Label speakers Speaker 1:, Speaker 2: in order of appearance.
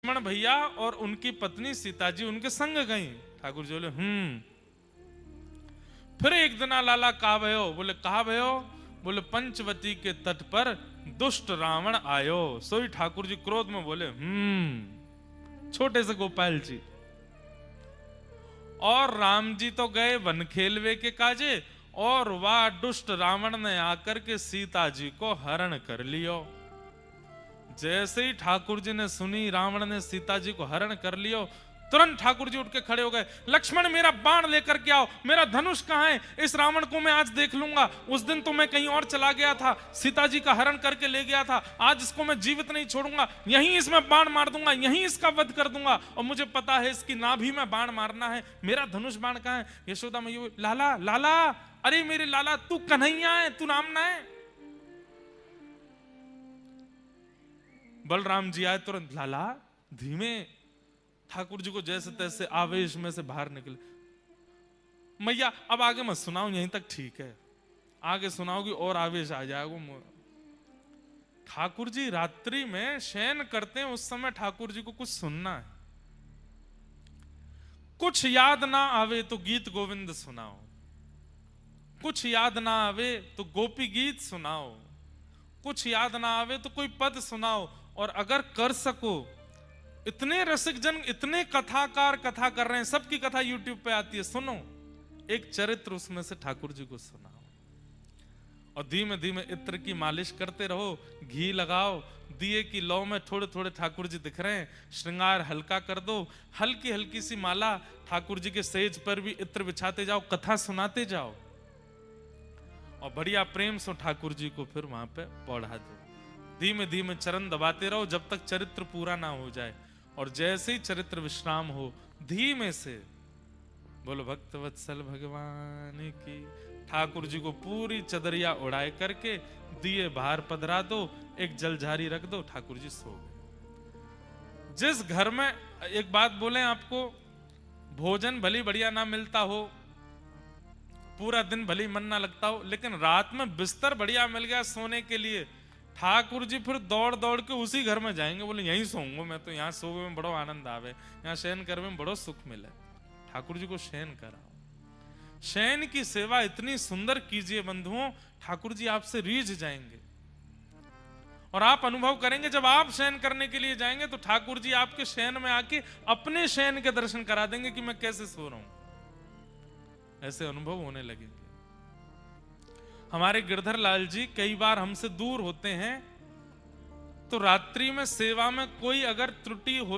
Speaker 1: लक्ष्मण भैया और उनकी पत्नी सीता जी उनके संग गई। ठाकुर जी बोले फिर एक दिन लाला कहा भयो? बोले कहा भयो? बोले पंचवती के तट पर दुष्ट रावण आयो। सोई ठाकुर जी क्रोध में बोले छोटे से गोपाल जी। और राम जी तो गए वन खेलवे के काजे, और वह दुष्ट रावण ने आकर के सीता जी को हरण कर लियो। जैसे ही ठाकुर जी ने सुनी रावण ने सीता जी को हरण कर लियो, तुरंत ठाकुर जी उठ के खड़े हो गए। लक्ष्मण मेरा बाण लेकर के आओ, मेरा धनुष कहां है? इस रावण को मैं आज देख लूंगा। उस दिन तो मैं कहीं और चला गया था, सीता जी का हरण करके ले गया था, आज इसको मैं जीवित नहीं छोड़ूंगा, यहीं इसमें बाण मार दूंगा, यहीं इसका वध कर दूंगा। और मुझे पता है इसकी नाभि में बाण मारना है। मेरा धनुष बाण कहां है? यशोदा मैया, लाला लाला, अरे मेरे लाला, तू कन्हैया है, तू राम ना है। बलराम जी आए तुरंत, लाला धीमे। ठाकुर जी को जैसे तैसे आवेश में से बाहर निकले। मैया अब आगे मत सुनाओ, यहीं तक ठीक है, आगे सुनाओगी और आवेश आ जाएगा। ठाकुर जी रात्रि में शयन करते हैं, उस समय ठाकुर जी को कुछ सुनना है। कुछ याद ना आवे तो गीत गोविंद सुनाओ, कुछ याद ना आवे तो गोपी गीत सुनाओ, कुछ याद ना आवे तो कोई पद सुनाओ। और अगर कर सको, इतने रसिक जन, इतने कथाकार कथा कर रहे हैं, सबकी कथा यूट्यूब पे आती है, सुनो एक चरित्र उसमें से ठाकुर जी को सुनाओ। और धीमे धीमे इत्र की मालिश करते रहो, घी लगाओ, दिए की लौ में थोड़े थोड़े ठाकुर जी दिख रहे हैं, श्रृंगार हल्का कर दो, हल्की हल्की सी माला ठाकुर जी के सेज पर भी इत्र बिछाते जाओ, कथा सुनाते जाओ, और बढ़िया प्रेम से ठाकुर जी को फिर वहां पे पढ़ा दो। धीमे धीमे चरण दबाते रहो जब तक चरित्र पूरा ना हो जाए। और जैसे ही चरित्र विश्राम हो, धीमे से बोलो भक्त वत्सल भगवान की। ठाकुर जी को पूरी चदरिया उड़ाए करके दिए बाहर पधरा दो, एक जलझारी रख दो, ठाकुर जी सो गए। जिस घर में, एक बात बोले आपको, भोजन भली बढ़िया ना मिलता हो, पूरा दिन भली मन ना लगता हो, लेकिन रात में बिस्तर बढ़िया मिल गया सोने के लिए, ठाकुर जी फिर दौड़ दौड़ के उसी घर में जाएंगे। बोले यहीं सोऊंगा मैं तो, यहाँ सोने में बड़ो आनंद आवे, यहाँ शयन करने में बड़ो सुख मिले। ठाकुर जी को शयन कराओ, शयन की सेवा इतनी सुंदर कीजिए बंधुओं, ठाकुर जी आपसे रीझ जाएंगे। और आप अनुभव करेंगे, जब आप शयन करने के लिए जाएंगे तो ठाकुर जी आपके शयन में आके अपने शयन के दर्शन करा देंगे कि मैं कैसे सो रहा हूं। ऐसे अनुभव होने लगेंगे। हमारे गिरधर लाल जी कई बार हमसे दूर होते हैं, तो रात्रि में सेवा में कोई अगर त्रुटि हो